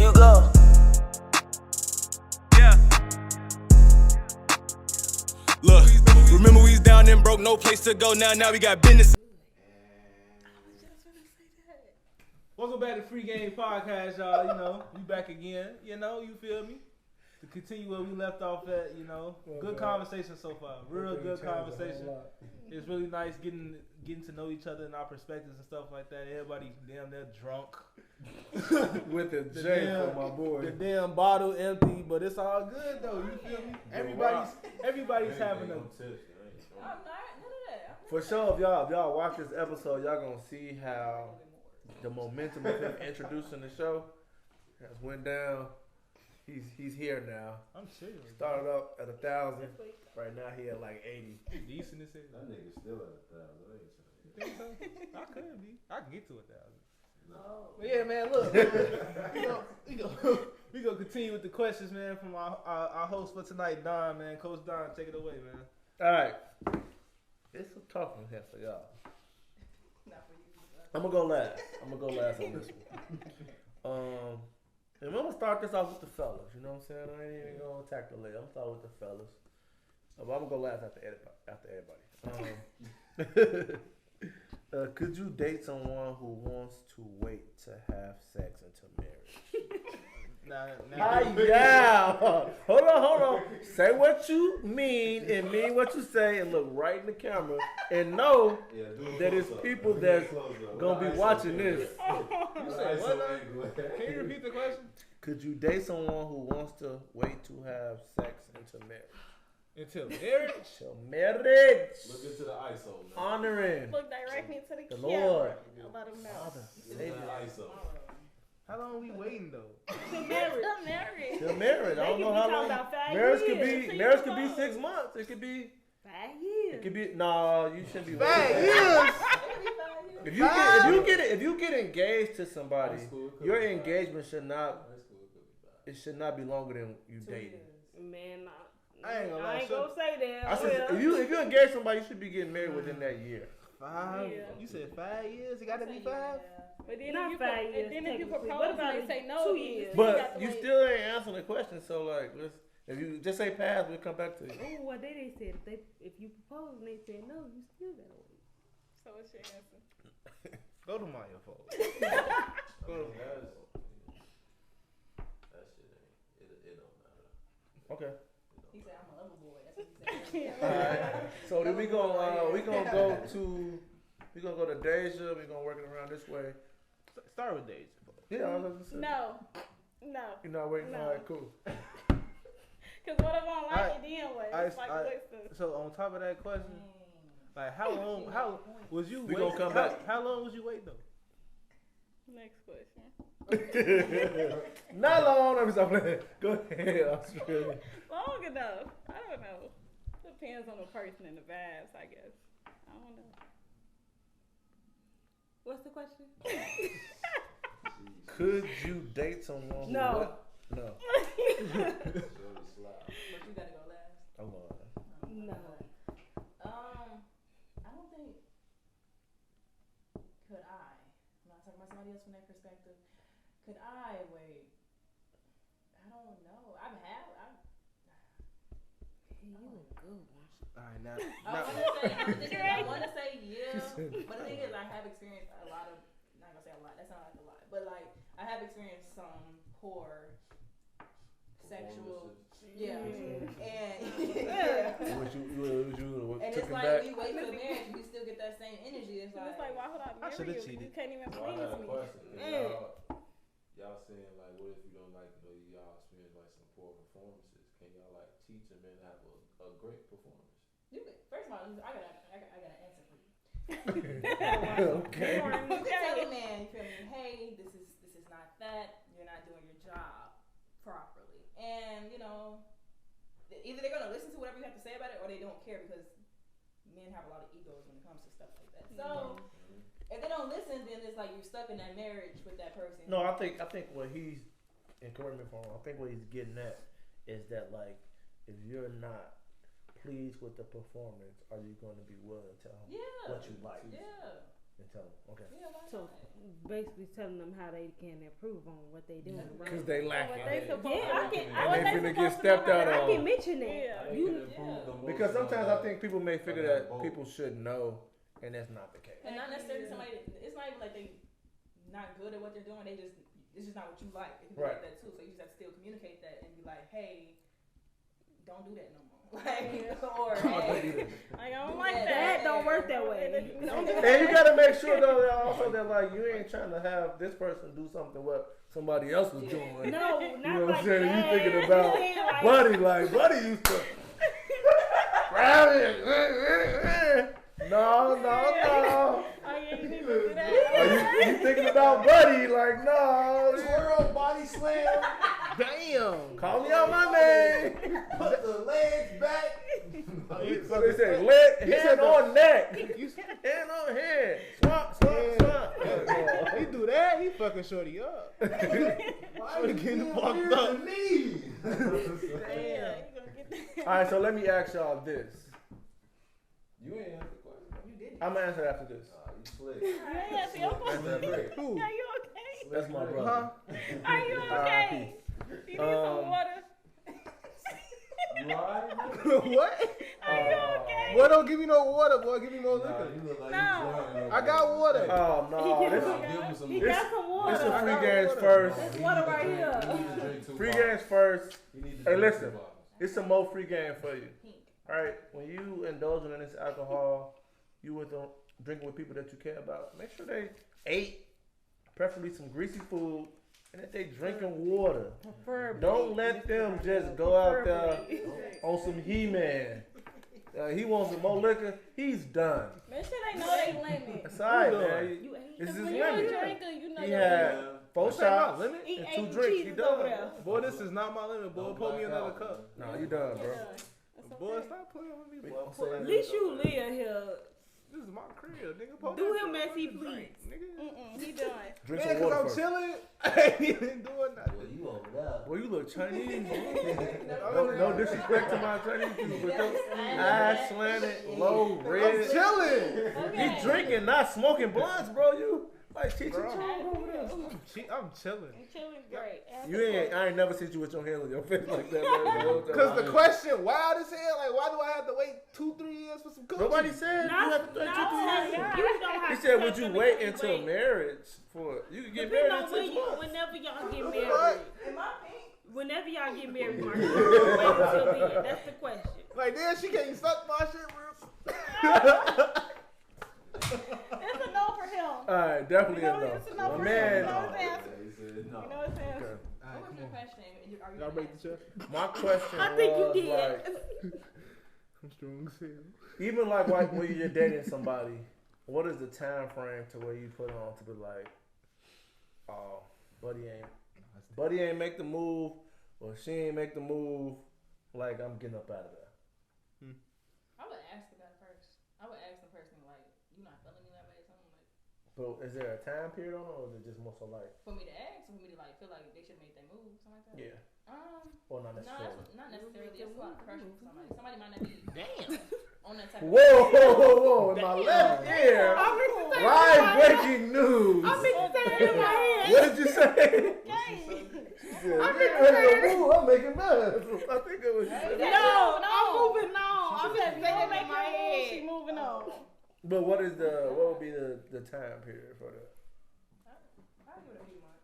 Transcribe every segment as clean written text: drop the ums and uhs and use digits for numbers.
you go. Yeah. Look, remember we was down and broke, no place to go. Now we got business. Welcome back to Free Game Podcast, y'all. You know, we back again. You know, you feel me? To continue where we left off at, you know, good conversation so far. Real good conversation. It's really nice getting to know each other and our perspectives and stuff like that. Everybody damn near drunk. With the J for my boy. The damn bottle empty, but it's all good though. You feel me? Everybody's having a. I'm not none of that. For sure, if y'all watch this episode, y'all gonna see how the momentum of him introducing the show has went down. He's here now. I'm serious. Started up at 1,000. Right now he at like 80. Decent as hell. That nigga's still at 1,000. You think so? I could be. I can get to 1,000. No. But yeah, man, look. we gonna continue with the questions, man, from our host for tonight, Don, man. Coach Don, take it away, man. All right. It's a tough one here for y'all. Not for you. I'm gonna go last on this one. And I'm gonna start this off with the fellas. You know what I'm saying? I ain't even gonna attack the lady. I'm gonna start with the fellas. But I'm gonna go last after everybody. Could you date someone who wants to wait to have sex until marriage? Yeah. Hold on. Say what you mean and mean what you say and look right in the camera and know that it's people that's gonna be watching this. You said what? Can you repeat the question? Could you date someone who wants to wait to have sex until marriage? Until marriage? Until marriage. Look into the ISO, man. Honoring Look directly into the camera. Lord. Let them know. Father, Look into Savior. the ISO. How long are we waiting though? Till marriage. Till marriage. I don't know how long. Marriage could be 6 months. It could be 5 years. It could be no. You shouldn't be 5 years. If you get engaged to somebody, your engagement should not be longer than you dating. Man, I ain't gonna lie. I ain't gonna say that. I said if you engage somebody, you should be getting married within that year. 5? Yeah. You said 5 years? It gotta be 5? But then if you propose, What about they say no 2 years? But you still ain't answering the question. So like, if you just say pass, we'll come back to you. Oh, what they said if you propose and they said no, you still gotta wait. So what's your answer? Go to my phone. That shit ain't. It don't matter. Okay. He said I'm a lover boy. That's what he said. All right. So then we gonna go to Dazjae. We gonna work it around this way. Start with Dazjae. Yeah, I was gonna say. No. You're not waiting. No. All right, cool. Cause what if I don't like it then? What? It's like a waste of. So on top of that question, like how long was you We wait? gonna come back. How long was you wait though? Next question. Not long. Let me stop playing. Go ahead, Australia. Long enough. I don't know. Depends on the person and the vibes, I guess. I don't know. What's the question? Could you date someone who No. No. But you gotta go last. I'm on. No. I don't think. Could I? I'm not talking about somebody else from that perspective. Could I wait? I don't know. You a good one. All right, now. I want to say yeah, but the thing is, I have experienced a lot of. Not gonna say a lot. That sounds like a lot, but like I have experienced some poor sexual. Yeah, and and it's like we wait till marriage, we still get that same energy. It's like why would I marry you? cheated. You can't even I please had a me. question. Y'all saying like, what if you don't like y'all experience like some poor performances? Can y'all like teach a man to have a great performance? You can, first of all, I got an answer for you. Okay. You can tell a man, you feel me? Hey, this is not that. You're not doing your job properly, and you know, either they're gonna listen to whatever you have to say about it, or they don't care because men have a lot of egos when it comes to stuff like that. So. If they don't listen, then it's like you're stuck in that marriage with that person. No, I think what he's, and correct me if I'm wrong, I think what he's getting at is that like, if you're not pleased with the performance, are you going to be willing to tell him what you like? Yeah. And tell them, okay. Yeah, why So not? basically telling them how they can improve on what they doing. Because they lacking. What they supposed Yeah, I to can. And they finna get stepped out I can on. mention that. Yeah. Because sometimes I think people may figure that people should know, and that's not the case. And not necessarily somebody. It's not even like they not good at what they're doing. It's just not what you like. It can be like that too. So you just have to still communicate that and be like, hey, don't do that no more. Like, or hey, I don't like That don't work that way. And you gotta make sure though that also that like you ain't trying to have this person do something what somebody else was doing. No, not You know what like I'm saying? that. You thinking about Buddy used to grab it. No. Oh yeah, you need to do that. Are you thinking about Buddy? Like, no. Twirl, body slam, Damn. Call me out my name. put the legs back. So they say hand on neck. Hand on head. Swap. He do that, he fucking shorty up. Why you getting fucked weird up? to me? Yeah, you gonna get that. Alright, so let me ask y'all this. You ain't answer the question. you did. I'm gonna answer after this. You slick. You ain't answer your question. Who? Are you okay? That's my Huh? brother. Are you okay? You need some water. You alright? What? Are you okay? Boy, don't give me no water, boy. Give me more Nah, liquor. you look like No. you drunk. I got water. Oh no, this Give him He some. got some water. is some free got games water. first. There's water right You here. need to drink 2 Free bottles. games first. You need to Hey, drink listen. 2 bottles. It's some more free game for you. Pink. Alright, when you indulging in this alcohol, you with them drinking with people that you care about. Make sure they ate, preferably some greasy food, and that they drinking water. Preferably. Don't let them just go out there on some He-Man. He wants some more liquor. He's done. Make sure they know they limit. That's alright, Who man. You ate This is When his you a limit. drinker, you know He your had limit. 4 That's not shots my limit. Eat and 2 8 drinks. He cheeses over done. there. Boy, this is not my limit, boy. Don't Pour me black another out, cup. Nah, you done, bro. That's Boy, okay. stop playing with me, We boy. gonna Pour say that At that. least you live here. This is my crib, nigga. Pour Do that him shit as he up, please. nigga. He done. Drink Man, some cause water I'm first. chilling. I ain't even doing nothing. Well, you over there. Well, you look Chinese. No disrespect to my Chinese people, but your eyes slanted, low, I'm red. chilling. Okay. You drinking, not smoking blunts, bro. You like teaching Bro. children over there. I'm chilling. I'm chilling great. You ain't. I ain't never seen you with your hands on your face like that. Man. Cause the question wild as hell. Like, why do I have to wait 2-3 years for some cookies? Nobody said you Not, have to not, wait 2 you years. don't have He to said, take would you them wait because until wait. marriage for you can get Depending married on in when 6 you, months? whenever y'all get What? married. Am I pink? Whenever y'all get married, Mark, you wait until then. That's the question. Like, damn, she can't suck my shit, bro. It's a no for him. All right, definitely You know, a no. it's a no My for man. him. You know his answer. He said no. You know his answer. Okay. What was your question? Are you Y'all gonna break the answer? check? My question I think you was did. like, I'm strong as hell. even like when you're dating somebody, what is the time frame to where you put on to be like, oh, buddy ain't make the move, or she ain't make the move, like I'm getting up out of there. I would ask the guy first. I would ask the person like, "You not feeling me that way?" Something like But is there a time period on it, or is it just more so like, for me to ask, or for me to like feel like they should make their move, something like that. yeah, or not No, necessarily? that's not necessarily. It's a lot of pressure for somebody. Somebody might not be on that type. Whoa! In my left ear, live breaking news. I'm excited in my head. What did you say? Dang. She said, "You ain't making no move, I'm making none." I think it was. No, I'm moving on. I'm just They thinking didn't make in my your move. She head. moving on. But what would be the time period for that? I'll give it a few months.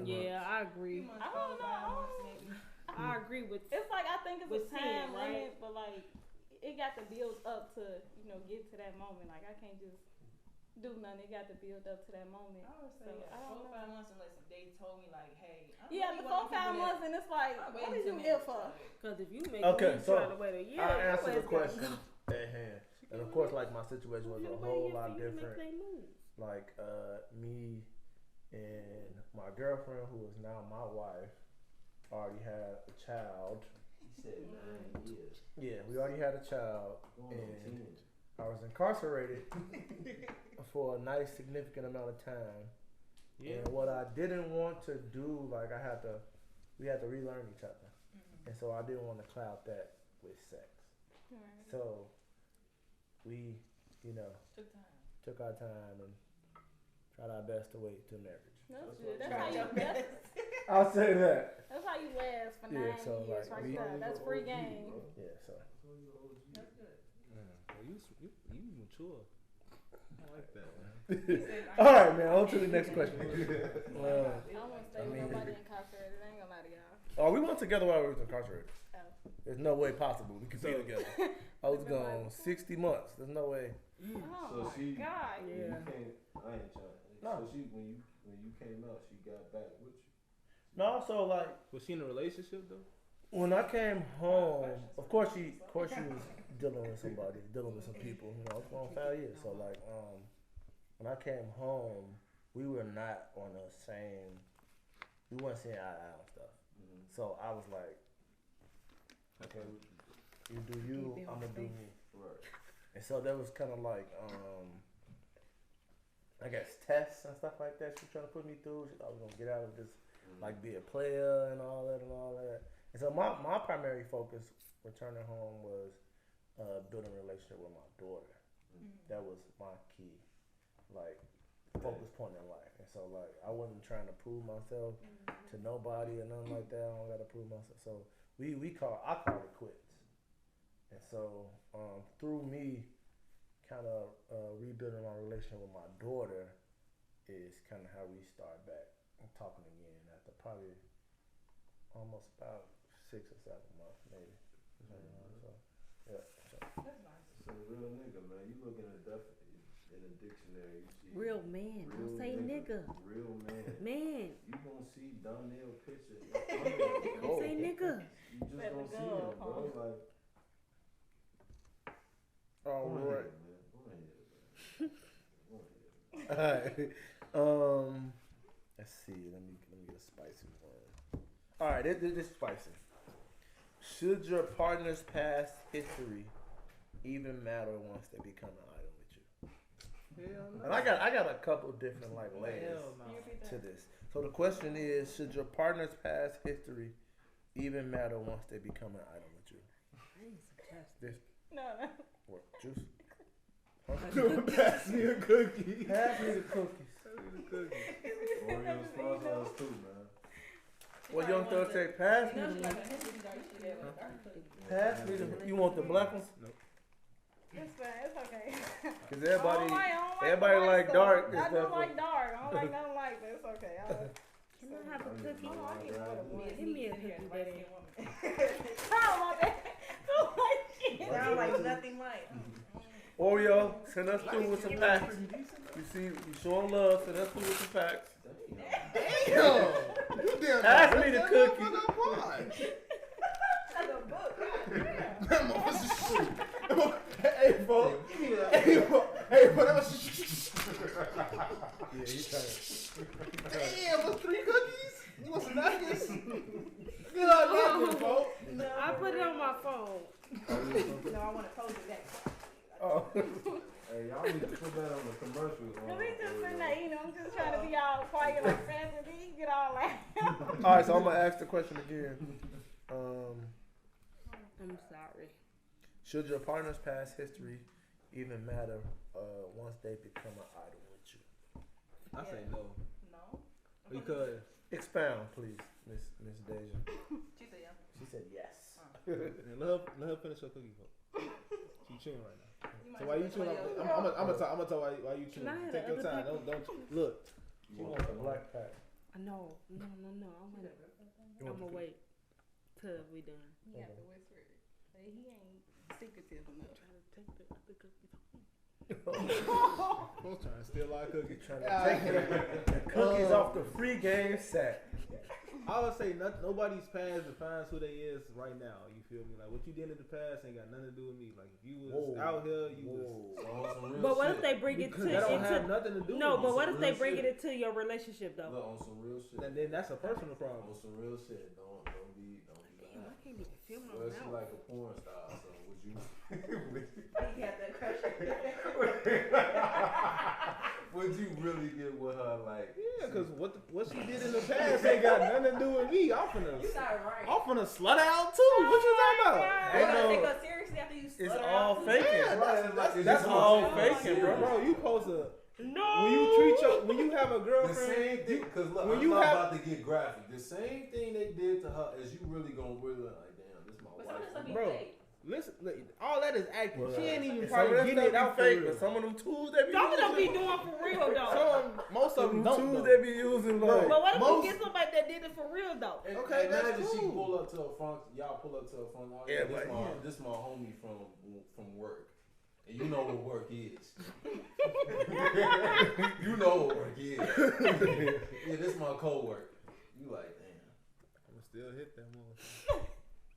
Yeah, I A agree. few months, I don't 4 or 5 know. months, maybe. I agree with. It's like I think it's With a time 10, right? limit, but like it got to build up to get to that moment. Like I can't just do nothing. It got to build up to that moment. I would say So, yeah, I don't 4 or know. 5 months unless they told me like, hey, I'm Yeah, really the one of 4 the 5 people months, and it's like, that what wait did you until here marriage, for? like, Because if you make Okay, me so try to wait a year, I answer the your ass question at hand, and of course, like my situation was a whole lot different. Like me and my girlfriend, who is now my wife, already had a child. He said 9 years. Yeah, we already had a child, Going on and 10. I was incarcerated for a nice significant amount of time. Yeah. And what I didn't want to do, like we had to relearn each other, and so I didn't want to cloud that with sex. So we, took time. took our time and tried our best to wait till marriage. That's good. That's how you. I'll say that. That's how you last for 9 years, like, right there. That's free game. Yeah, so. You mature. I like that, man. All right, man. On to the next question. I don't want to stay with nobody incarcerated. I ain't gonna lie to y'all. Oh, we went together while we was incarcerated. Oh. There's no way possible we could be together. I was gone 60 months. There's no way. Oh So she, my God. when Yeah. you came, I ain't trying. No. So she, when you came out, she got back with you. No, so like Was she in a relationship though? when I came home, of course she was dealing with somebody, dealing with some people. You know, it's going 5 years. So like, when I came home, we were not on the same. We weren't seeing eye to eye on stuff. Mm-hmm. So I was like, okay, you do you, I'm gonna do me. Right. And so that was kind of like, I guess tests and stuff like that. She was trying to put me through. She thought I was gonna get out of this, like be a player and all that and all that. And so my primary focus returning home was building a relationship with my daughter. That was my key, like focus point in life. And so like I wasn't trying to prove myself to nobody or nothing like that. I don't gotta prove myself. So I call it quits. And so through me kind of rebuilding my relationship with my daughter is kind of how we start back talking again after probably almost about 6 or 7 months maybe. So, yeah. So. That's nice. So real nigga, man. You look in a dictionary, you see Real man. Don't say nigga. Real man. Man. You gonna see thumbnail picture. Don't say nigga. You just gonna see him, bro. Like. All Go right. ahead, man. Go ahead, man. Go ahead. All right. Let's see. Let me get a spicy one. All right, this is spicy. Should your partner's past history even matter once they become an item with you? Hell no. And I got a couple different like layers Hell no. to this. So the question is, should your partner's past history even matter once they become an item with you? This No. what juice? Pass me a cookie. Pass me the cookies. Oreo sponsors too, man. Well, Young Thug say, pass me the. Pass me the. You want the black ones? It's fine. It's okay. Cause everybody, I don't everybody the like stuff. dark. I and don't stuff. like dark. I don't like nothing like that. It's okay. Can I have a cookie? Give me a cookie, Daddy. Sound like nothing like. Oreo, send us through with some packs. You see, you showing love. Send us through with some packs. Damn. Pass me the cookie. That's a book. Hey, folks. Hey, but that was. Yeah, he's trying. Damn, what's 3 cookies? You want some nuggets? Good luck, folks. I put it on my phone. No, I want to pose it next. Oh. Hey, y'all need to put that on the commercials. Cause he just sitting there eating. I'm just trying to be all quiet like fast and he get all loud. All right, so I'm gonna ask the question again. I'm sorry. Should your partner's past history even matter once they become an idol with you? I say no. No. Because Expound, please, Miss Dazjae. She said yeah. She said yes. and let her finish her cookie. She chewing right now. So why you chewing? somebody I'm gonna tell why you chewing. Can I have Take your the time. other Don't look. She wants a black pack. No. I'm gonna wait till we done. You have to whisper it. Hey, he ain't secretive enough. Try to take the cookies. I'm trying to steal our cookie. Trying to take the cookies off the free game set. I would say nobody's past defines who they is right now. You feel me? Like what you did in the past ain't got nothing to do with me. Like if you was out here, you was. But what if they bring it to That don't have into nothing to do. no? with But what me. if they bring it into your relationship though? Look, on some real shit. And then that's a personal problem. On some real shit. Don't be Damn, I can't even feel my Especially mouth. like a porn star. So would you? He had that crush. Would you really get with her like? Yeah, because what she did in the past ain't got nothing to do with me. I'm You not right. finna slut out too. What you talking about? They Ain't gonna no- take us seriously after you It's slut her all out. faking. Yeah, That's all what- faking, bro. Bro, you supposed to No. when you treat your when you have a The girlfriend, same thing, because look, when I'm you not have- about to get graphic. The same thing they did to her is you really gonna really like, damn, this my But some of wife. the stuff be Bro. fake. listen, all that is acting. Well, She ain't even and probably some of getting that it stuff out be for fake, real. but some of them tools they be Some of them be using. doing for real though. Some of 'em- most of them Them don't. tools Though. they be using like. But what if Most- you get somebody that did it for real though? And Okay, that's imagine she cool. pull up to a function. Y'all pull up to a function. Oh, Yeah, yeah, but- this my homie from work. And you know what work is. You know what work is. Yeah, this my co-work. You like, damn. I'ma still hit that motherfucker.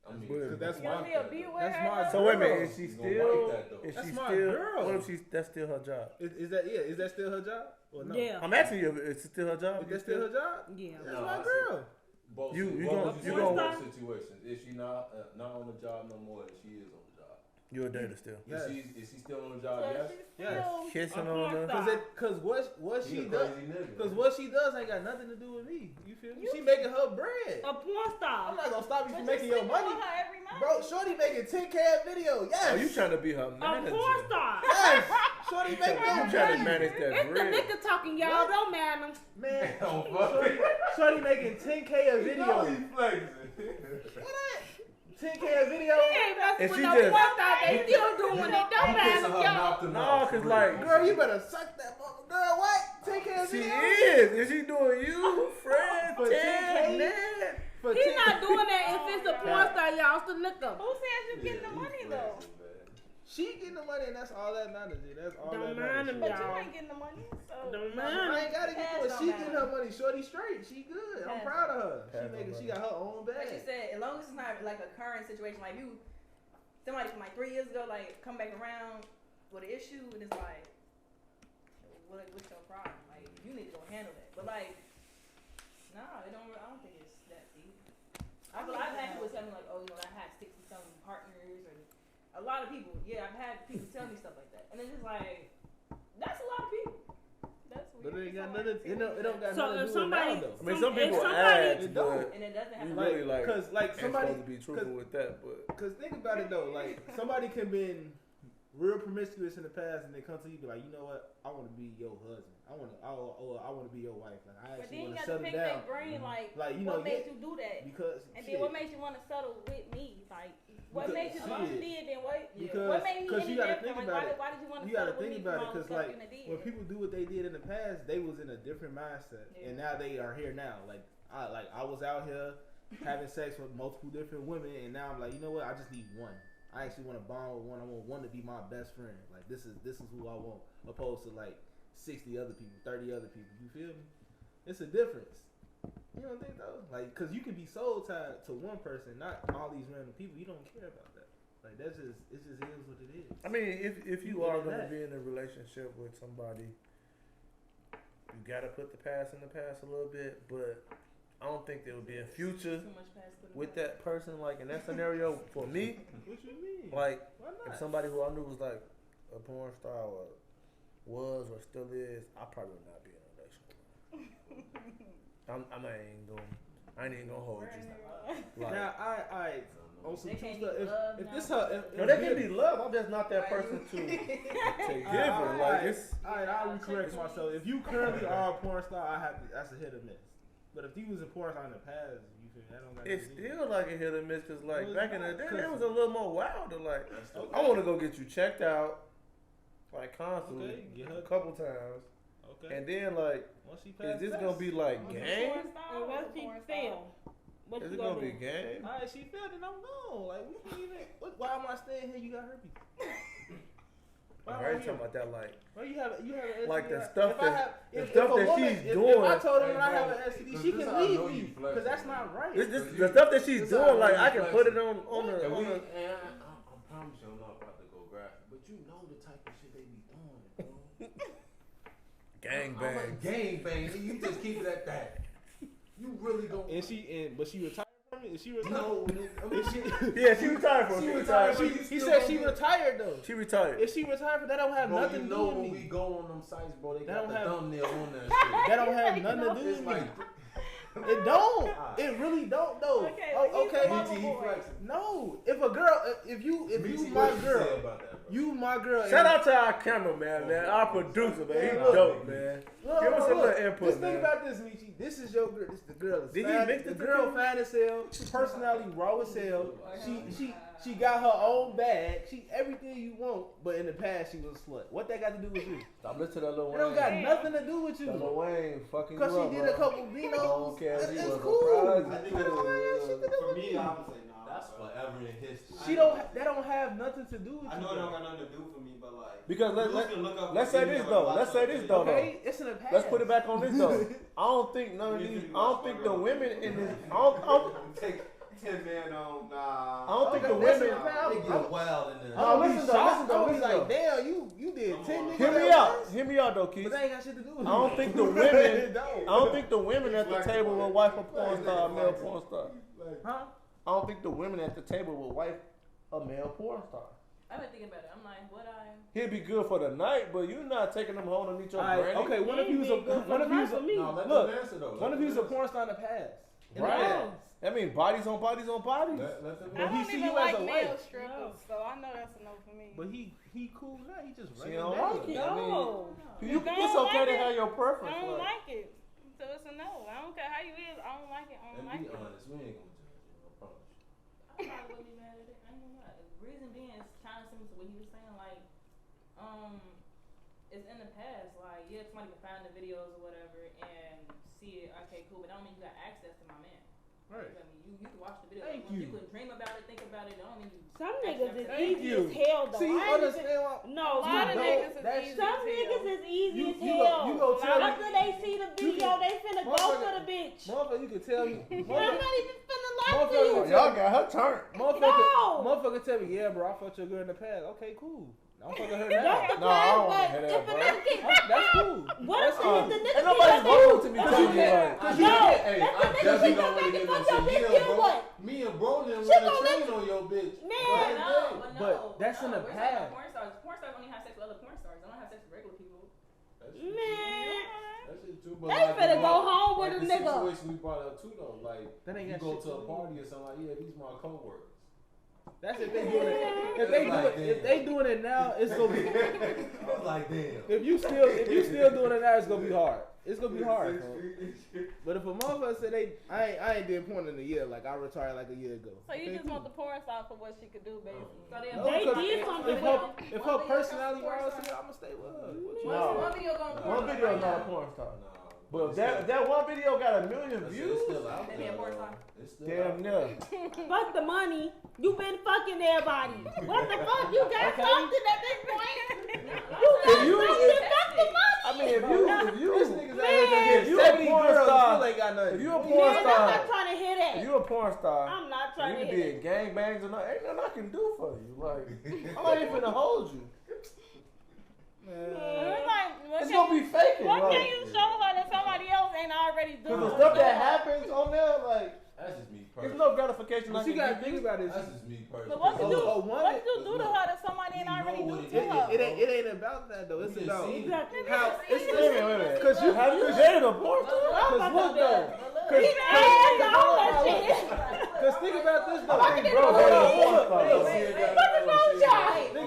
I mean, But- That's You my. gonna be a B aware? That's my. So wait a minute, girl. is she You gonna still? like that, though. Is That's she my still? girl. What if that's still her job? Is that still her job or no? Yeah. I'm asking you, is it still her job? Is that still her job? Yeah. That's No, my I said- girl. both You both gonna- of you in gonna- both situations. Is she not on the job no more? Than she is on the job. You're a dater still. Yes. Is she still on the job? So Yes. she's Yes. still Kissing a on porn her. star. Cause what He she a does. crazy nigga. Cause what she does ain't got nothing to do with me. You feel me? She making her bread. A porn star. I'm not gonna stop you But from you making your sleeping money, with her every month. bro. Shorty making 10K a video. Yes. Oh, you trying to be her A manager? porn star. Yes. Shorty You making trying her to bread. manage that It's the bread? nigga talking, y'all. Don't man him. Man, Oh, fuck. Shorty making 10K a You know video. he flexing. 10K a video. He ain't messing And with she no just- porn star. They still doing it. Don't I'm man kissing him, her y'all. mouth to No, mouth. 'cause for like- real. Girl, you better suck that mother. Girl, what? 10K a She video. is. She doing you, Fred, For Ted, 10K? Ned? For He's 10K. not doing that if it's a porn star, y'all. It's the liquor. Who says you Yeah, getting the he money though? flexing, man. She getting the money, and that's all that matters. Dude. That's all Don't that mind matters. him, But y'all. you ain't getting the money. So Don't I mind him. ain't gotta get Cash to it. don't She getting matter. her money. Shorty straight. She good. I'm Cash proud of her. Cash She don't got her own like you bag. said, as long as it's not like a current situation, like you, somebody from like 3 years ago, like come back around with an issue, and it's like, what's your problem? Like you need to go handle that. But like, nah, I don't think it's that deep. I've had people tell me like, oh, you know, I had 60-something partners, or a lot of people. Yeah, I've had people tell me stuff like that, and it's just like, that's a lot of people. That's But weird. it ain't got nothing. It don't got So nothing to if do with now somebody, though. I mean, some if people somebody, ask, It don't. but And it doesn't have you to really like Cause like ain't somebody. supposed to be truthful with that, but Cause think about it though. Like somebody can been real promiscuous in the past, and they come to you be like, you know what? I want to be your husband. I want to be your wife. Like I but actually then you want to got to settle pick down. their brain, like you know, what made you do that? because And shit, then what made you want to settle with me? Like, what Because- made you do what you shit. did? Then what? Because- What made me because any you gotta different? think Like, about it. why did you want to you got to settle with think me about from it, all the because stuff like you done did? when people do what they did in the past, they was in a different mindset, Yeah. and now they are here now. Like I was out here having sex with multiple different women, and now I'm like, you know what? I just need one. I actually want to bond with one. I want one to be my best friend. Like this is who I want, opposed to like 60 other people, 30 other people. You feel me? It's a difference. You don't think though? Like, cause you can be soul tied to one person, not all these random people. You don't care about that. Like that's just it is what it is. I mean, if you You are get going to that. be in a relationship with somebody, you got to put the past in the past a little bit, but I don't think there will be a future Too much past for the with past. that person. Like in that scenario, for me, What you mean? like Why if not? somebody who I knew was like a porn star or was or still is, I probably would not be in a relationship. I ain't even gonna hold you. Like, Now I on some They true can't stuff. be loved If now. this her, no, there can be love. I'm just not that Right. person to give it. Alright, Like it's. Alright, I'll correct myself. If you currently are a porn star, I have to. That's a hit or miss. But if you was a porn star in the past, you feel that don't got It's nothing to do with it. still like a hit or miss because like Well, back in the it's day, not, it was a little more wilder. Like Okay. I want to go get you checked out, like constantly, Okay, get her- a couple times, Okay. and then like, Once she is passed this test. gonna be like Porn game? star or what she fail? What Is you it gonna be do? game? Alright, she failed and I'm gone. Like we can't even. Why am I staying here? You got herpes. Why I am heard you here? talking about that like. Well, you have an Like the STD. stuff If I that- have- the if stuff a that woman- she's if doing. I told her Hey, when I have bro, an STD, cause she this can how I leave know me you because flexing, that's man. not right. This Cause the stuff that she's this doing. how Like you I can flex put it. it on the. And On we, the and I promise you, I'm not about to go graphic, but you know the type of shit they be doing, bro. gang I'm like, bang. gang bang. You just keep it at that. You really don't. But she retired from it. Is she retired? No, nigga. Is she? Yeah, she retired from She it. retired, She, but you he still said gonna she be- retired though. She retired. If she retired, but that don't have Bro, nothing you to know do when with we me. go on them sites, bro, they That got don't the have- thumbnail on that shit. That don't have nothing to do It's with me. like, It don't. It really don't though. Okay, Oh, well, he's okay. the mama BT, he boy. flexing. No, if a girl, if you BT, my what you girl, say about that, bro? you my girl. Shout out to our cameraman, man, our producer, man. He's Look. dope, man. Look, Give us look, a little input, Just think man. about this, Michi. This is your girl. This is the girl. Did he mix the the girl two? fine as hell. Personality raw as hell. She got her own bag. She everything you want, but in the past she was a slut. What that got to do with you? Stop listening to that Lil It Wayne. don't got nothing to do with That you. Lil Wayne fucking Cause you up, she did bro. a couple I Vinos. don't care if he That's was cool. surprised. I think That don't have shit to do For with me, you. I would say no. That's forever in history. She don't. That don't have nothing to do with I you. know it don't got nothing to do for me, but like. Because dudes can look up let's a say video this and though. watch Let's say something. this though. Okay, it's in the past. Let's put it back on this though. I don't think none of these. I don't think the women in this. I don't Take 10 man on. Nah. I don't think the Okay, that's women. in the past. They get wild in there. No, I'll be listen though, shocked. listen though, I'll be listen like, though. damn, you did 10 niggas. Hear me at out. once? Hear me out though, Keith. But that ain't got shit to do with I it. don't think the women. No. I don't think the women at the table will wife a porn star, a male porn star. Huh? I don't think the women at the table will wife a male porn star. I've been thinking about it. I'm like, would I? He'd be good for the night, but you're not taking them home to meet your All right, granny. okay, one of you's a One of look, No, let look, them answer though. one of you's a porn star in the past. In the Right. past. That means bodies on bodies on bodies. Let them But I he don't see even you as like a male wife. strippers, so I know that's a no for me. But he cool now. He just She regular don't like nigga. it. I mean, No. you, If I it's don't okay like to it, have your I preference. don't like- like it. So it's a no. I don't care how you is. I don't like it. I don't And like be it. honest, we ain't gonna judge you. I promise you. I probably wouldn't be mad at it. I ain't gonna lie. The reason being is kind of similar to what he was saying. Like, it's in the past. Like, yeah, somebody can find the videos or whatever and see it. Okay, cool. But I don't mean you got access to my man. Right. You feel me? You can watch the video. Thank Once you. you could dream about it, think about it. I don't mean you. Some actually niggas have is to- Thank easy you. as hell though. See, you I ain't even- understand why? No, You some don't. niggas is That easy shit- as Some niggas hell. is easy You- as you go- hell. you go tell me- After they see the You video, can- they finna go motherfucker- for the bitch. Motherfucker, you can tell me. I'm Motherfucker, not even finna lie to Motherfucker, you. Oh, y'all got her turned. motherfucker tell me, yeah, bro, I fucked your girl in the past. Okay, cool. I'm fucking her now. Don't No, I don't but wanna hear that, if bro. a nigga get- That's cool. What if the nigga Ain't get nobody your voting bitch? to me telling you like. I No, hey, let the I nigga definitely get your don't want to bitch get fuck no your shit. bitch, Yeah, then bro. what? Me and bro them She run a gonna train on your bitch. Man. But no, But that's in the we're talking past. about porn stars. Porn stars only have sex with other porn stars. They don't have sex with regular people. That shit true. Man. That shit true. But They like, finna the- go home with like a the nigga. situation we brought up too though. Like That ain't you got go shit to a to do. party or something like, yeah, these my coworkers. That's if they doing it. If they doing it now, it's gonna be. I was like, damn. If you still doing it now, it's gonna be hard. It's gonna be hard. Bro. But if a motherfucker say I ain't did porn in a year, like I retired like a year ago. So you Okay, just cool. want the porn star for what she could do, basically. So they, No, They because did something if her personality porn was, star. I'ma stay with her. No. One video going One video is not a porn star. But if that one video got 1 million It's views, still out They be there. a porn though. star. It's still damn out near. Fuck the money. You been fucking everybody. What the fuck? You got Okay. something at this point? If you, Fuck the money. I mean, if you, This nigga's out here if getting you a 70 porn girls, star, still ain't got nothing. if you a Man, porn I'm not star, trying to hear that. if you a porn star, I'm not and trying you to hear did gangbangs and all, ain't nothing I can do for you. Like, I'm not even gonna hold you. that. It's gonna be faking. Why Like, can't you show her that somebody else ain't already doing cause the it? stuff that happens on there, like, That's just me there's personally. no gratification. But I you can gotta give think you. about it. That's just me personally. But what you do? Oh, one- What you do to her that somebody ain't You know already do what it to is. her? It ain't about that though. It's We about done seen it. Exactly. how it's Wait a minute. Cause you Have you dated a porn star? Cause look though. He done asked all that shit. Cause think about this though. I think bro dated a porn star. Look, Wait,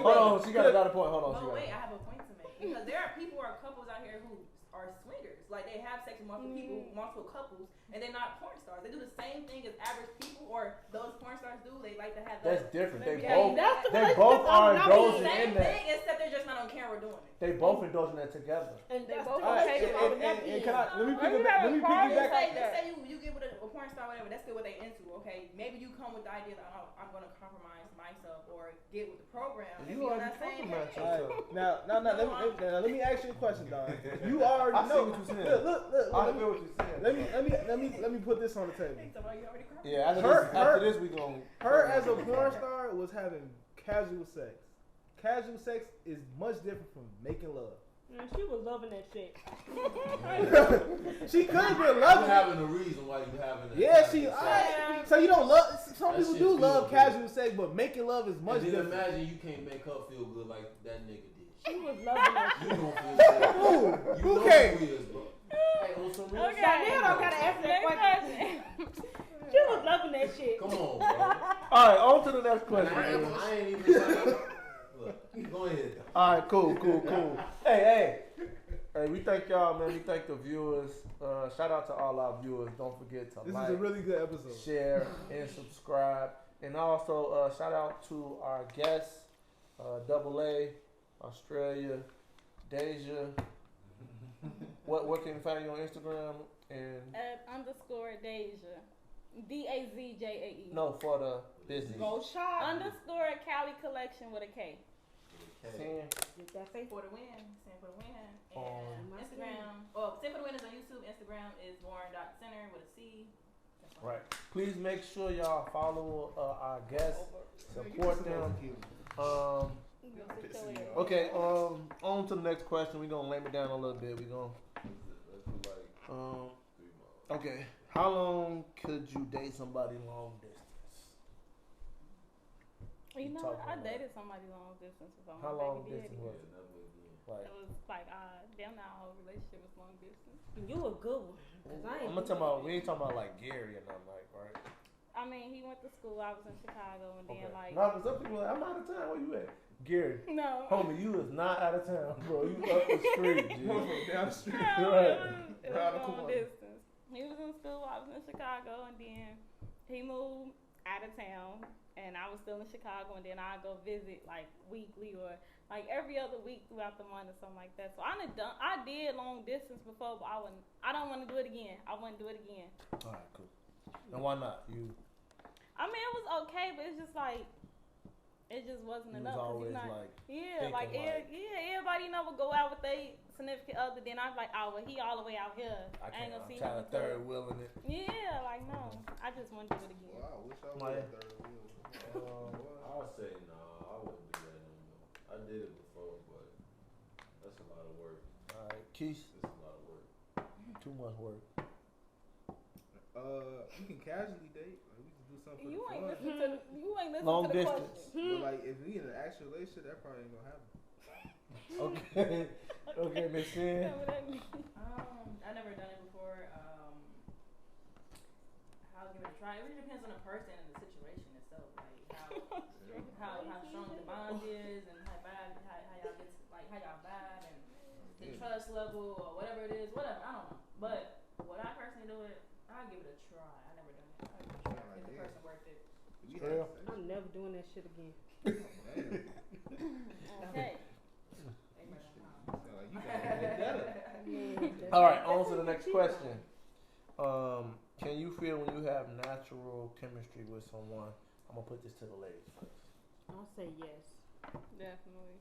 Hold on, she got a point. Hold on, But she wait, got I have a point to make because there are people or couples out here who are swingers. Like they have sex with multiple people, multiple couples, and they're not porn stars. They do the same thing as average people or those porn stars do. They like to have That's that. different. They Yeah, both That's the they relationship both are I'm not indulging in. Same in that. thing, except they're just not on camera doing it. They both indulging that together. And they both Alright, okay with all that. and can I let me Are you piggyback? Let having me parties? piggyback. Like Let's that. say you get with a porn star, whatever. That's still what they into. Okay, maybe you come with the idea that oh, I'm gonna compromise myself or get with the program. And You be on already that same compromised page. yourself. Now, let me ask you a question, Don. You already I see know. what you're saying. Look. I feel what you're saying. Let me put this on the table. So why you already compromised? Yeah, after this we gonna. Her as a porn star was having casual sex. Casual sex is much different from making love. Man, she was loving that shit. She could have been You loving it. having a reason why you having that. Yeah, she. kind of sex. Alright. So you don't love. Some That people shit do feel love good. casual sex, but making love is much And then different. imagine you can't make her feel good like that nigga did. She was loving that You shit. don't feel good. Who? You Who know can't? who is, bro. Hey, on some real Okay. shit. Danielle don't gotta answer that question. She was loving that shit. Come on, bro. All right, on to the next question. I ain't even trying to. Look, go ahead. All right, cool. Hey, Hey, we thank y'all, man. We thank the viewers. Shout out to all our viewers. Don't forget to This like, is a really good episode. share, and subscribe. And also, shout out to our guests, Double A, Australia, Dazjae. What can you find you on Instagram? And At _Dazjae. DAZJAE. no, for the business. Go shop. _ Cali Collection with a K. Sin. Get that face. For the win, stand for the win. And On- Instagram, stand for the win is on YouTube. Instagram is Warren.Center with a C. That's all. Right. Please make sure y'all follow our guests. Support them. Okay. On to the next question. We're gonna lay it down a little bit. We're gonna. Let's do like 3 months. Okay. How long could you date somebody long distance? You know, talking I about? dated somebody long distance before. How my long baby distance daddy. was it? Never again. Like, It was like damn near our whole relationship was long distance. You a good one. Cause I ain't. I'm gonna talk about. We ain't talking about like Gary and nothing like, right? I mean, he went to school. I was in Chicago, and then Okay. like No, 'cause some people like, I'm out of town. Where you at? Gary, no. homie, you is not out of town, bro. You up the street, G. Down the street. No, Right. it was Around the long corner. distance. He was in school. I was in Chicago, and then he moved out of town, and I was still in Chicago, and then I go visit like weekly or like every other week throughout the month or something like that. So I did long distance before, but I don't want to do it again. I wouldn't do it again. All right, cool. And why not? You I mean, it was okay, but it's just like it just wasn't was enough. 'Cause always you're not, like yeah, like, thinking like- everybody would go out with their significant other. Then I'm like, oh, well, he all the way out here. I ain't can't. gonna I'm see trying him to third wheeling it. Yeah, like no, I just want to do it again. Well, I wish I was Maya. a third wheel. I'll say nah, I wouldn't do that no more. I did it before, but that's a lot of work. All right, Keith. It's a lot of work. Too much work. You can casually date. Like, we can do something You for ain't the fun. listen to the, you ain't listen Long to the distance. question. But like, if we in an actual relationship, that probably ain't gonna happen. Okay. Okay, Miss Sin. Tell me that mean. I never done it before. I'll give it a try. It really depends on the person and the situation itself. Like how strong the bond is and how y'all get how y'all vibe and the trust level or whatever it is. Whatever, I don't know. But would I personally do it? I'll give it a try. I never done it. I'll give it a try. Is the person worth it? We Stralia. had sex. I'm never doing that shit again. Damn. Okay. Sound like you gotta get better. Man, All right, on to the next question. Can you feel when you have natural chemistry with someone? I'm gonna put this to the ladies first. I'll say yes. Definitely.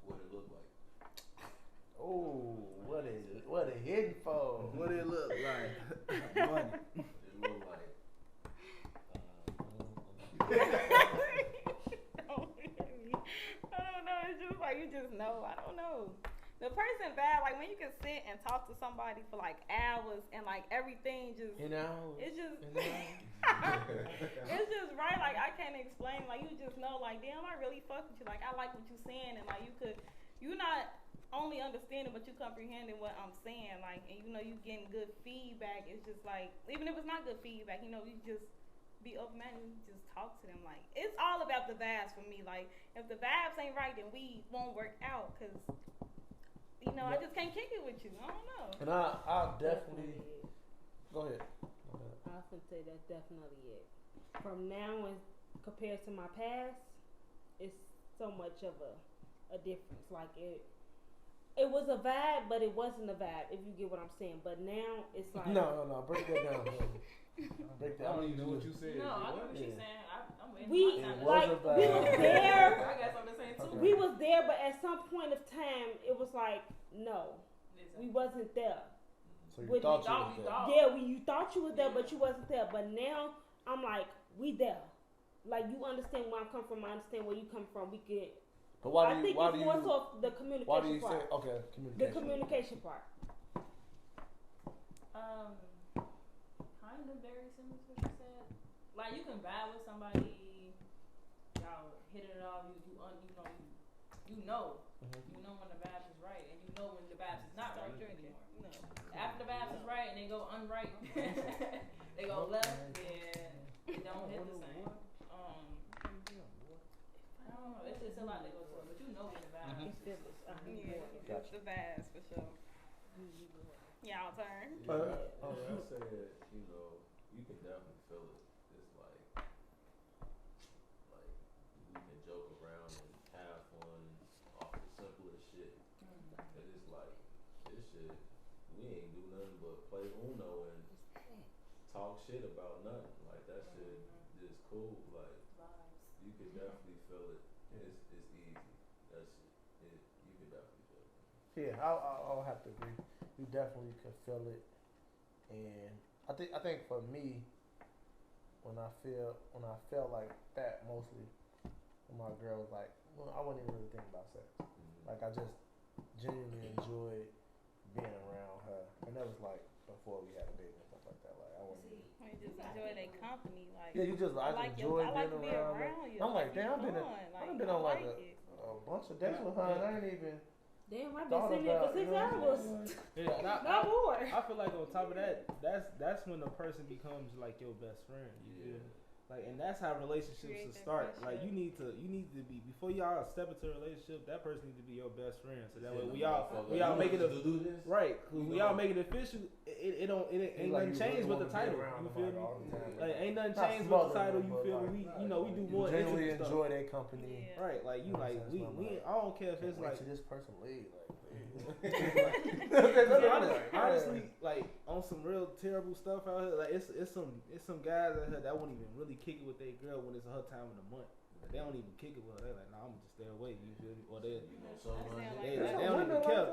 What it look like? Oh, what a hidden for? What it look like? Money. It look like I don't know. It's just like you just know. I don't know. The person bad, like when you can sit and talk to somebody for like hours and like everything just, You know. it's just, You know? it's just right. Like I can't explain. Like you just know. Like damn, I really fuck with you. Like I like what you saying, and like you're not only understanding, but you comprehending what I'm saying. Like and you know you getting good feedback. It's just like even if it's not good feedback, you know you just be open minded and just talk to them. Like it's all about the vibes for me. Like if the vibes ain't right, then we won't work out because. You know, I just can't kick it with you. I don't know. And I'll definitely it. go ahead. I can say that's definitely it. From now and compared to my past, it's so much of a difference. Like it was a vibe, but it wasn't a vibe. If you get what I'm saying. But now it's like No, break that down. Break that. I don't even know what you said. No, I know what Yeah. she's saying. I'm waiting we for my time. It was like a we vibe. was there. I got something to say too. Okay. We was there, but at some point of time, it was like no, we wasn't there. So you With- thought you thought was we there. thought. Yeah, you thought you was there, but you wasn't there. But now I'm like, we there. Like you understand where I'm coming from. I understand where you come from. We get. But why I do you? think Why it's do more you? so the communication Why do you part. say? Okay, The communication. communication part. Kind of very similar to what you said. Like you can vibe with somebody, y'all hitting it off. You know when the vibes is right, and you know when the vibes is not right. No. After the vibes is right and they go unright, they go left, then it don't hit the same. I don't know. It's a lot that goes to it, but you know when the vibes. It's village. Yeah, it's the vibes for sure. Y'all turn. I said, you know, you can definitely feel it. It's like we can joke around and have fun off the simplest shit. And it's like, this shit, we ain't do nothing but play Uno and talk shit about nothing. Like, that shit is cool. Like, you can definitely feel it. It's easy. That shit, you can definitely feel it. Yeah, I'll have to agree. You definitely can feel it, and I think for me, when I felt like that mostly, when my girl was like, well, I wasn't even really thinking about sex. Like, I just genuinely enjoyed being around her, and that was like before we had a baby and stuff like that. Like, I wasn't. We just enjoy their company. Like, Yeah, you just I enjoy being around you. I'm like, damn, I've been on like it. a bunch of dates with her, and I ain't even. Damn, I've been sitting there for 6 hours. Yeah, Not more. I feel like on top of that, that's when the person becomes like your best friend. You feel me? Like, and that's how relationships should start. Like, you need to be before y'all step into a relationship. That person needs to be your best friend. So that way we all make it right. Cause we all make it official. It ain't nothing changed with the title. You feel me? Like, ain't nothing changed with the title. You feel me? We do more. Genuinely enjoy their company. Yeah. Right, like you like we I don't care if it's like this person leave. honestly, like on some real terrible stuff out here. Like it's some guys out here that won't even really kick it with their girl when it's her time of the month. Like, they don't even kick it with her. They're like, nah, I'm gonna just stay away. You feel me? Or they don't even care.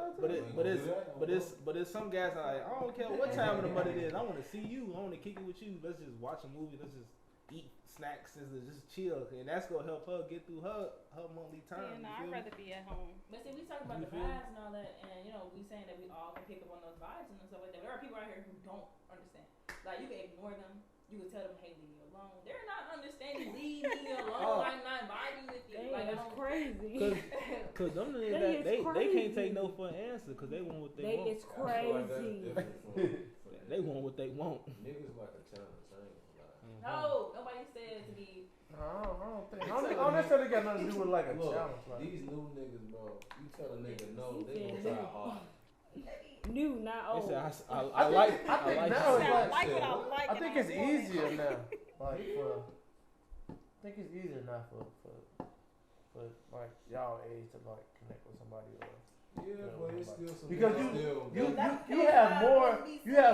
But it's some guys that are like, I don't care what time of the month it is. I want to see you. I want to kick it with you. Let's just watch a movie. Let's just eat snacks and just chill, and that's gonna help her get through her monthly time. Yeah, I'd rather be at home. But see, we talk about the vibes and all that, and we saying that we all can pick up on those vibes and stuff like that. There are people out here who don't understand. Like, you can ignore them. You can tell them, hey, leave me alone. They're not understanding. Leave me alone. I'm not vibing with you. Like, it's crazy. Cause them niggas they can't take no for an answer because they want what they want. It's crazy. They want what they want. Niggas like a challenge. No, nobody said to be. I don't think. I don't necessarily got nothing to do with like a challenge. Like. These new niggas, bro. You tell a nigga no, they gonna try hard. New, not old. I like now it's like what I like. I think it's easier now. Like I think it's easier now for like y'all age to like connect with somebody or. Yeah, but it's still some because you have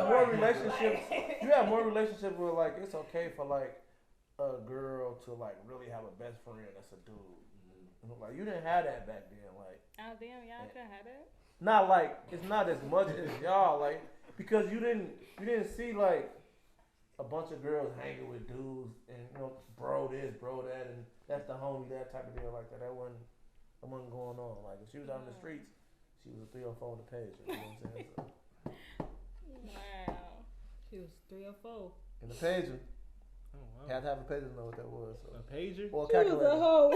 more relationships. You have more relationships where like it's okay for like a girl to like really have a best friend that's a dude. Mm-hmm. Like you didn't have that back then. Like oh damn, y'all couldn't have that. Not like it's not as much as y'all like because you didn't see like a bunch of girls hanging with dudes and bro this, bro that, and that's the homie, that type of deal like that. That wasn't going on. Like if she was out in the streets. She was a 304 on the page. You know what I'm saying? So. Wow. She was 304. In the pager. Oh, wow. Had to have a pager to know what that was. So. A pager? Or a calculator. She was a hoe.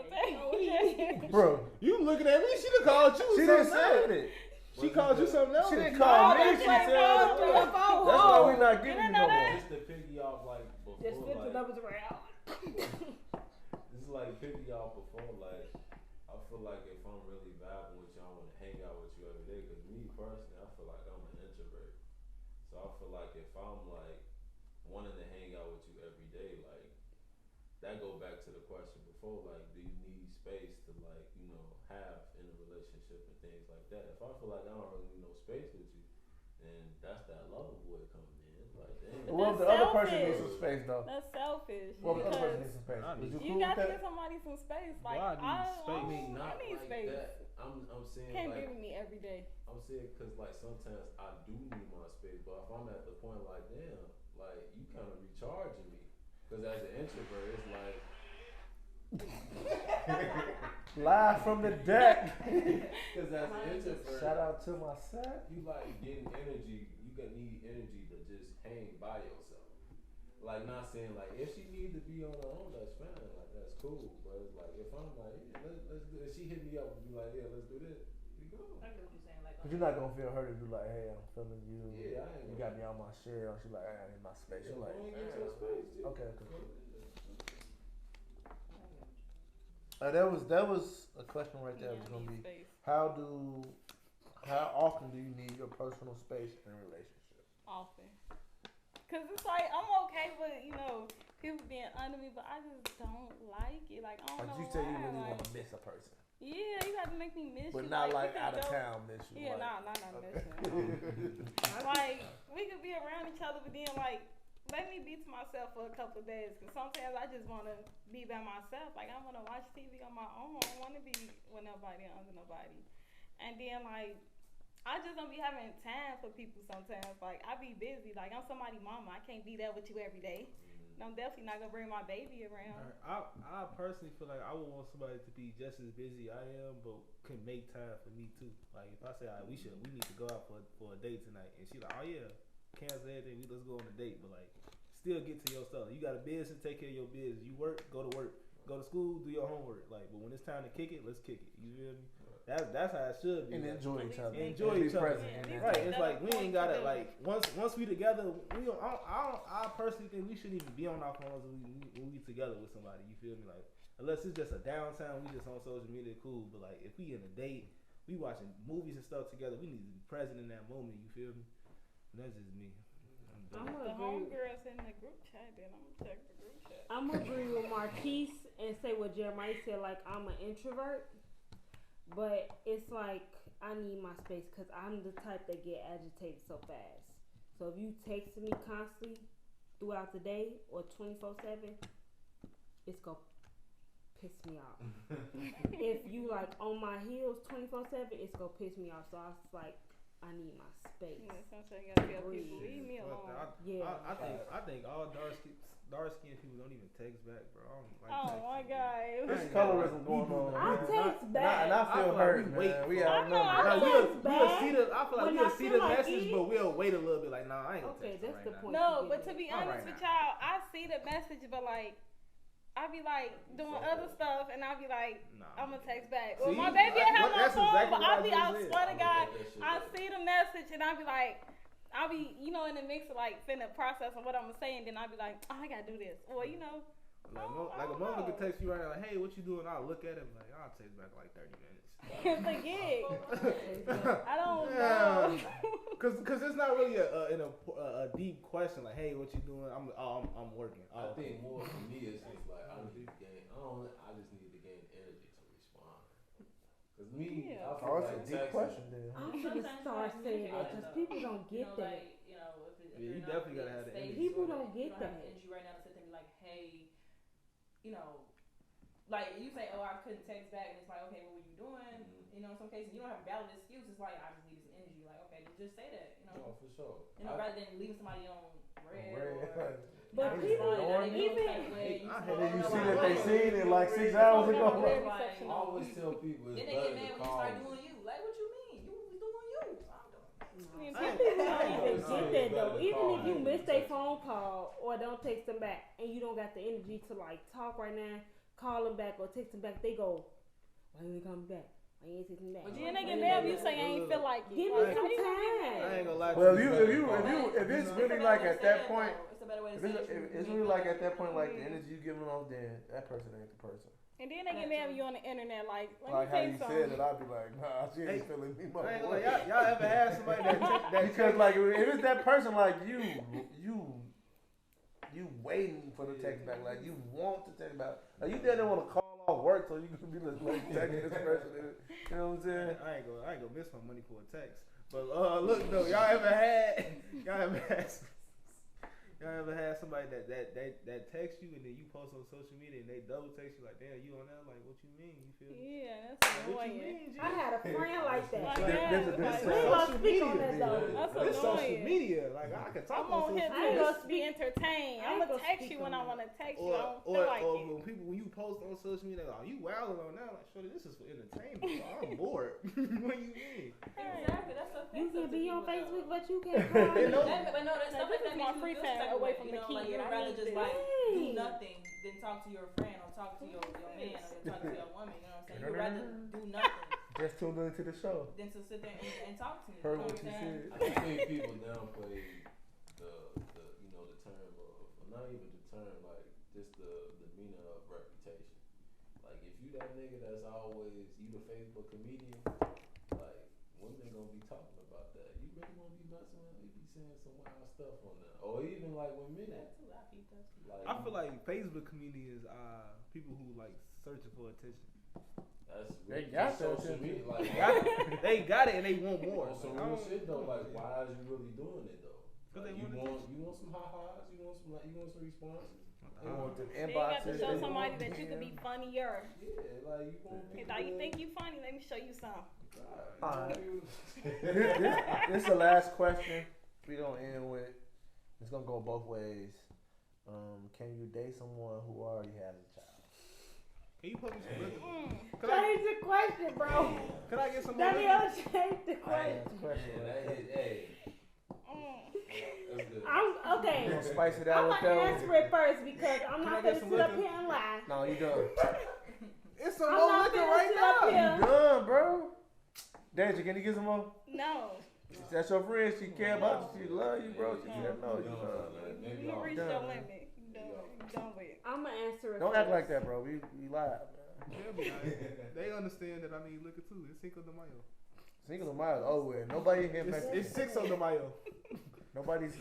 Okay. Bro. You looking at me? She done called you She didn't say it. She called you something else. She didn't call me. She said that's why we not getting you no more. Just to piggy off like before. Just flip the numbers around. This is like piggy off before like. I feel like if I'm really vibing with you, I want to hang out with you every day. Because me personally, I feel like I'm an introvert. So I feel like if I'm like wanting to hang out with you every day, like that go back to the question before, like do you need space to like have in a relationship and things like that? If I feel like I don't really need no space with you, then that's that lover boy coming in. Like damn. Well, the other person needs some space though. That's selfish. Well, the other person needs some space. You got to give somebody some space. Like I need space. Like that. I'm saying can't like, give me every day. I'm saying because like sometimes I do need my space, but if I'm at the point like damn, like you kind of recharging me. Because as an introvert, it's like live from the deck. Because as an introvert, shout out to my set. You like getting energy. You gonna need energy to just hang by yourself. Like not saying like if she need to be on her own, that's fine. Like that's cool. But it's like if I'm like let's do it. She hit me up and be like let's do this. We go. I get what you're saying. Like, but you're not gonna feel hurt if you like, hey, I'm feeling you. Yeah, I ain't. You got me on my shell. She's like, I need my space. You're like, get your space. Okay. That was a question right there. Was gonna be how do often do you need your personal space in a relationship? Often. Cause it's like I'm okay with people being under me, but I just don't like it. Like I don't know You say you why, really like, want to miss a person, yeah, you got to make me miss but you. not we like could out of go- town miss you. Yeah, like, not missing. Like we could be around each other, but then like let me be to myself for a couple of days. Cause sometimes I just want to be by myself. Like I want to watch TV on my own. I don't want to be with nobody under nobody. And then like I just don't be having time for people sometimes. Like I be busy. Like I'm somebody's mama. I can't be there with you every day. And I'm definitely not gonna bring my baby around. I personally feel like I would want somebody to be just as busy I am, but can make time for me too. Like if I say, all right, we need to go out for a date tonight, and she like, oh yeah, cancel everything, let's go on a date, but like still get to your stuff. You got a business, take care of your business. You work, go to work, go to school, do your homework. Like, but when it's time to kick it, let's kick it. You feel me? That's how it should be. and like, enjoy each other. Enjoy And be each other. present in that Right, time. it's like we ain't gotta like once we together. I personally think we shouldn't even be on our phones when we together with somebody. You feel me? Like unless it's just a downtime, we just on social media, cool. But like if we in a date, we watching movies and stuff together. We need to be present in that moment. You feel me? And that's just me. I'm The gonna homegirls in the group chat, then I'm gonna check the group chat. I'm gonna agree with Marquise and say what Jeremiah said. Like I'm an introvert, but it's like I need my space because I'm the type that get agitated so fast. So if you text me constantly throughout the day or 24/7, it's gonna piss me off. If you like on my heels 24/7, it's gonna piss me off. So I was like, I need my space. Yeah, sometimes you gotta tell people, leave me alone. I think all dark skinned people don't even text back, bro. I don't like Oh texting, my bro. god. There's colorism going on. I text back. And I feel feel like hurt, we man. wait We for- have I know, Now, I we'll text see back I feel like when we'll I see feel the like message, it. but we'll wait a little bit. Like, nah, I ain't gonna Okay, text that's right the now. point. No, you but get to at. be All honest right with now. y'all, I see the message, but like, I be like doing other stuff, and I be like, Nah, I'm gonna text back. See? Well, my baby Like, have my that's phone, exactly but what I I just swear said. to God, That shit I back. see the message, and I be like, I be, in the mix of like finna process of what I'm gonna say, and then I be like, oh, I gotta do this, or Like a mother could text you right now, like, hey, what you doing? I'll look at it, like, I'll text back like 30 minutes. forget. I don't Yeah. know. Cause it's not really a deep question like, hey, what you doing? I'm working. I think more for me it's just like I need to gain. I just need to gain energy to respond. Cause me, Yeah. I feel Oh, it's like a deep texting- question then. I'm gonna start saying that because people don't get that. Yeah, you definitely gotta have the energy. People don't get that. Energy right now to sit there and be like, hey, like you say, oh, I couldn't text back, and it's like, okay, what were you doing? In some cases, you don't have a valid excuse. It's like I just needed some energy. Like, okay, just say that. Oh, for sure. Rather than leaving somebody on red. But not people, responding, even I And then you Oh, see no, that I they like seen it like 6 Oh, hours no, ago. very Like, reception. I always tell people it's then they better get mad to when you call start me. doing you. Like, what you mean? You was doing you. I'm doing. Yeah, some people people don't don't even No, get it's that better though. to Even call if you than miss to a text. phone call or don't text them back, and you don't got the energy to like talk right now, call them back or text them back, they go, why you ain't coming back? Why you ain't texting me back? But Then they get mad when you say I ain't feel like it. Give me Like, some how you gonna get time. mad? I ain't gonna lie. Well, to if it's really like at that point, It's a better way to if say it's, it. if it's really like at that point, like the energy you giving off, then that person ain't the person. And then they get mad when you on the internet, like, let Like me how tell you you something. said it, I'd be like, nah, she ain't Hey, feeling me, my I ain't boy. gonna lie, y'all ever had somebody that Because like if it's that person, like you waiting for the text back, like you want to text back, like you didn't want to call off work so you can be like texting this person. You know what I'm saying? I ain't gonna miss my money for a text. But look though, y'all ever had somebody that text you and then you post on social media and they double text you like, damn, you on that? Like, what you mean? You feel me? Yeah, that's What you annoying. mean, G? I had a friend like that. Like This- that, this- like, this- We gonna social speak on media, that though. That's This social annoying. media, like I can talk I'm on on here social I ain't to media. gonna just be entertained. I I'm ain't gonna gonna text speak you on when I that. want to text you. I Or, don't feel like it. when you post on social media, like, oh, you wilding on that? Like, shorty, this is for entertainment. So I'm bored. What do you mean? Exactly. That's offensive. You can to be on people, Facebook, though. but you can't call me. No. But no, that's Now, stuff this like is that my makes free you feel time some away way, from you the know, kid. like you'd I rather need just this. like do Hey. nothing than talk to your friend or talk to your man or talk to your woman. You know what I'm saying? You'd rather do nothing Just tuned into the show. than to sit there and talk to me. Heard You know what what you I'm saying? said. I think people downplay the term of, or not even the term, like just the demeanor of reputation. Like if you that nigga that's always, you the Facebook comedian, like women gonna be talking about that. You really gonna be messing with? You be saying some wild stuff on that, or even like with men. That's who I be touching. Like I feel like Facebook community is people who like searching for attention. that's They really got social that media. shit. Like They got it and they want more. on some Like, I real don't- shit though. Like why is you really doing it though? 'Cause Like, they want you want some ha-has? You want some responses? They want them Then you got to inboxes. show they somebody want that you could be DMs. funnier. Yeah, like you want He people. thought you think you funny. Let me show you some. Alright. This is the last question we gonna end with. It's gonna go both ways. Can you date someone who already has a child? Can you put me some liquor? Mm. Change the question, bro. Can I get some more Danielle, liquor? change the Last question. question. Hey, Mm. that's good. I'm okay. You gonna spice it I'm out with gonna that answer one? it first because I'm Can I not get gonna some sit up liquor? here and lie. No, you done. It's some I'm more not liquor gonna right sit up now. here. You done, bro. Dazjae, can you get some more? No. That's your friend. She care about you. She love you, bro. She care about you. You reached your limit. You done with it. I'm gonna answer it. Don't first. act like that, bro. We live. They'll be like, they understand that I need liquor too. It's Cinco de Mayo. Single of miles over with. Nobody here. It's 6 of the Mayo. Nobody's.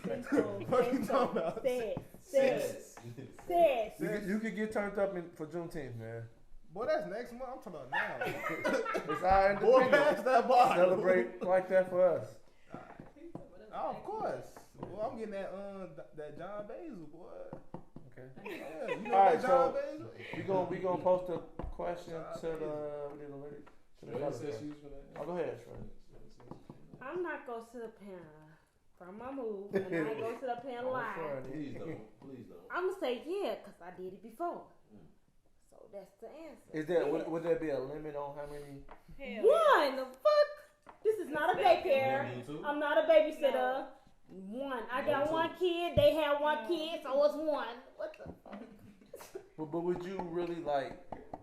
What you talking about? Sis. You could get turned up for Juneteenth, man. Boy, that's next month. I'm talking about now. It's our Boy, independence. pass that bar. Celebrate like that for us. Oh, of course. Well, I'm getting that John Basil, boy. Okay. Yeah, you know All right, that John so Basil? we gonna post a question to the Shirley said she was gonna. Oh, go ahead, Shirley. I'm not gonna sit up here from my move, and I ain't gonna sit up here and lie. Please don't. Please don't. I'm gonna say yeah, cause I did it before. So that's the answer. Is there Yeah. would there be a limit on how many? Hell. One? The fuck? This is not a daycare. You do too? I'm not a babysitter. One. I got No, one two. kid. They had one kid, so it's one. What the fuck? But would you really like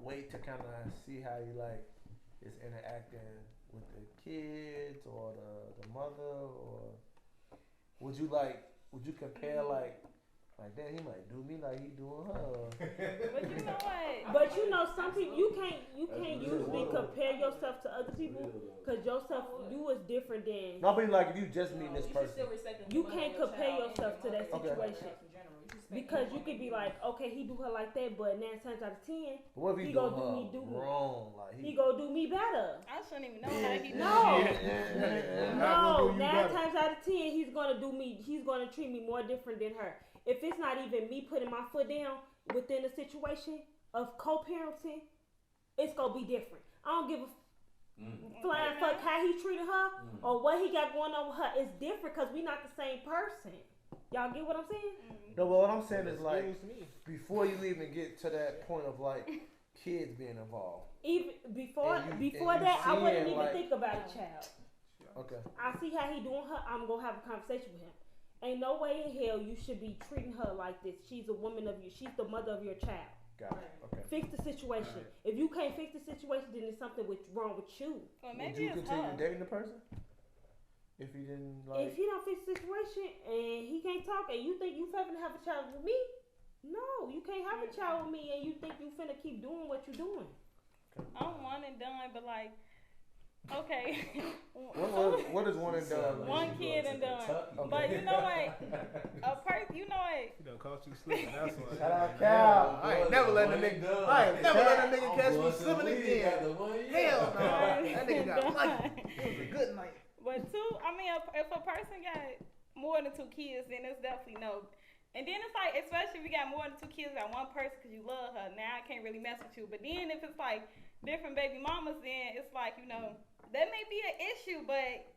wait to kind of see how you like is interacting with the kids or the mother, or would you compare like damn, he might do me like he doing her? But you know what? But you know, some people you can't usually compare yourself to other people, cause you is different than. No, but like if you just meet this You should person, still respect the You mother can't of your compare child yourself and to your that mother Okay. situation. in general. You should respect Because the you could be like, okay, he do her like that, but 9 times out of 10, but what if he he gonna doing do her me wrong? Like he gonna do me better. I shouldn't even know how he No. No, 9 times out of 10, he's gonna treat me more different than her. If it's not even me putting my foot down within the situation of co-parenting, it's gonna be different. I don't give a flying fuck how he treated her or what he got going on with her. It's different because we not the same person. Y'all get what I'm saying? No, but what I'm saying is like Excuse me. before you even get to that point of like kids being involved. Even before And you that, I wouldn't seeing, even like- think about a child. Okay. I see how he doing her. I'm gonna have a conversation with him. Ain't no way in hell you should be treating her like this. She's a woman of you. She's the mother of your child. Got it. Okay. Fix the situation. If you can't fix the situation, then there's something wrong with you. Well, Would maybe you it's continue her. dating the person if you didn't like? If he don't fix the situation and he can't talk, and you think you finna have a child with me, no, you can't have a child with me, and you think you finna keep doing what you're doing. I'm one and done, but like, okay. What is one and done? One kid and done. But you know what? A person, you know what? You done caught you slipping. That's why. Shout out Cal. I ain't never letting a nigga. I ain't never letting a nigga catch me slipping again. Hell no. That nigga got lucky. It was a good night. But two, I mean, if a person got more than 2 kids, then it's definitely no. And then it's like, especially if you got more than 2 kids, got one person because you love her. Now I can't really mess with you. But then if it's like different baby mamas, then it's like, you know, that may be an issue, but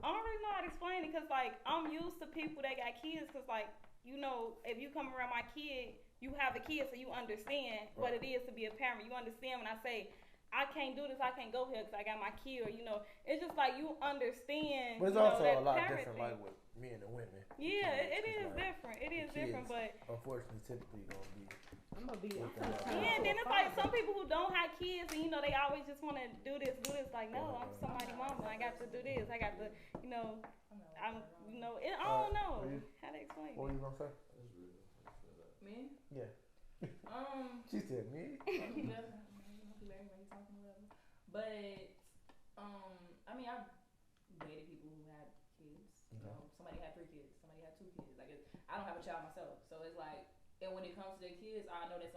I don't really know how to explain it because, like, I'm used to people that got kids because, like, you know, if you come around my kid, you have a kid, so you understand what it is to be a parent. You understand when I say, I can't do this, I can't go here because I got my kid, or, you know, it's just like you understand. But it's you know, also that a lot parent different, thing. like with men and women. Yeah, it It's is like different. It is the different, kids, but unfortunately, typically gonna be. I'm finna yeah, and then it's like some people who don't have kids, and you know they always just want to do this. Like, no, I'm somebody's mama. I got to do this. I got to, you know, I don't know how to explain. What were you gonna say? Me? Yeah. She said me. But I mean, I've dated people who had kids. You know, somebody had 3 kids, somebody had 2 kids. Like, I don't have a child myself, so it's like, and when it comes to their kids, I know that's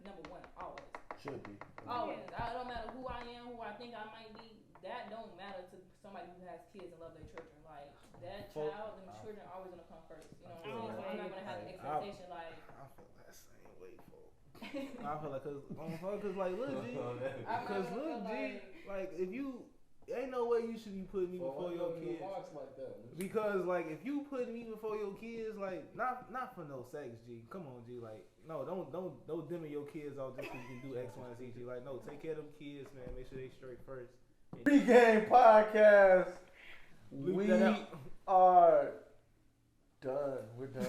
number one, always. Should be. Always. I don't matter who I am, who I think I might be. That don't matter to somebody who has kids and love their children. Like, that child and children are always gonna come first. You know what I'm saying? So I'm not gonna have an expectation like. I feel that same way, folks. I feel like, cause like, look, G, cause look, G, like, if you, ain't no way you should be putting me before your kids. Like that, because like, if you putting me before your kids, like, not for no sex, G. Come on, G. Like, no, don't dimmer your kids off just because you can do X, Y, and Z, G. Like, no, take care of them kids, man. Make sure they straight first. Pregame podcast. We are done. We're done.